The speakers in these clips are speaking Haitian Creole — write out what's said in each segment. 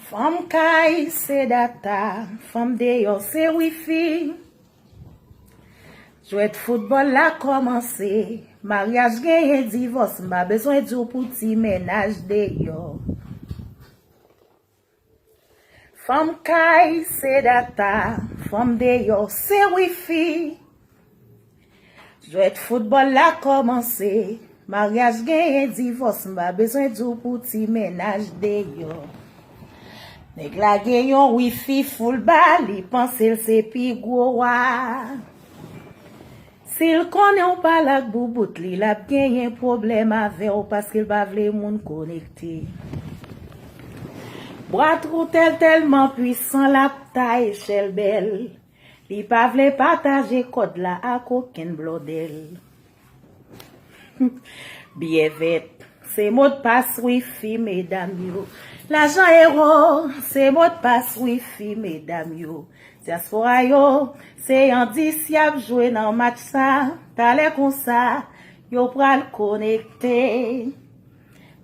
Fanm kay se data, fanm deyò se wifi. Jouet football la komanse, mariage genye divorce, mba bezwen djou pou ti menaj deyò. Fanm kay se data, fanm deyò se wifi. Jouet football la komanse, mariage genye divorce, mba bezwen djou pou ti menaj deyò. Nèg la gen yon wifi full bal, li pense l se pi gwo wa. S'il konnen ou pa lak boubout li, la gen yon problem ave ou paske l pa vle moun konekte. Boîte routel tellement puissant la ta échelle belle. Li pa vle partager code la ak aucun blodel. Bien vite, c'est mot de passe wifi mesdames yo. L'agent héros, c'est mot de passe wifi mesdames yo. Diaspora yo, c'est un 10 yap joué dans match ça, t'allais comme ça, yo pral connecté.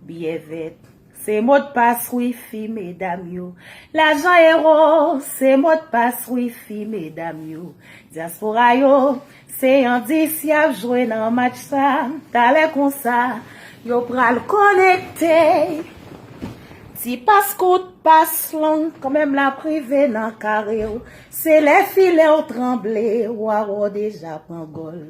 Bien vite, c'est mot de passe wifi mesdames yo. L'agent héros, c'est mot de passe wifi mesdames yo. Diaspora yo, c'est un 10 yap joué dans match ça, t'allais comme ça, yo pral connecté. Si passe coûte, passe long, quand même la privée nan carré, c'est les filets au tremblé, ou déjà prend gol.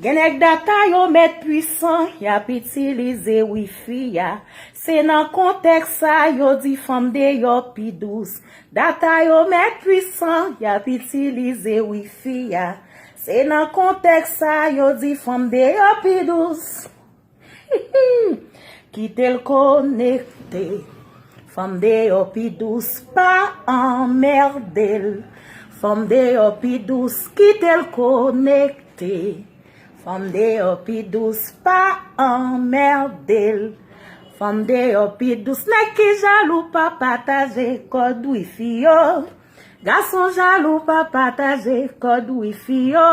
Genek data yo met puissant, ya utiliser wifi ya. C'est dans contexte ça, yo di fanm deyò pi douce. Data yo met puissant, ya utiliser wifi ya. C'est dans contexte ça, yo di fanm deyò pi douce. Quitte le connecté, fanm deyò pi douce, pas emmerdel. Fanm deyò pi douce, quitte le connecté. Fanm deyò pi douce, pas emmerdel. Fanm deyò pi douce, nèg ki jaloux pa partager code wifi yo. Garçon jaloux pa partager code wifi yo.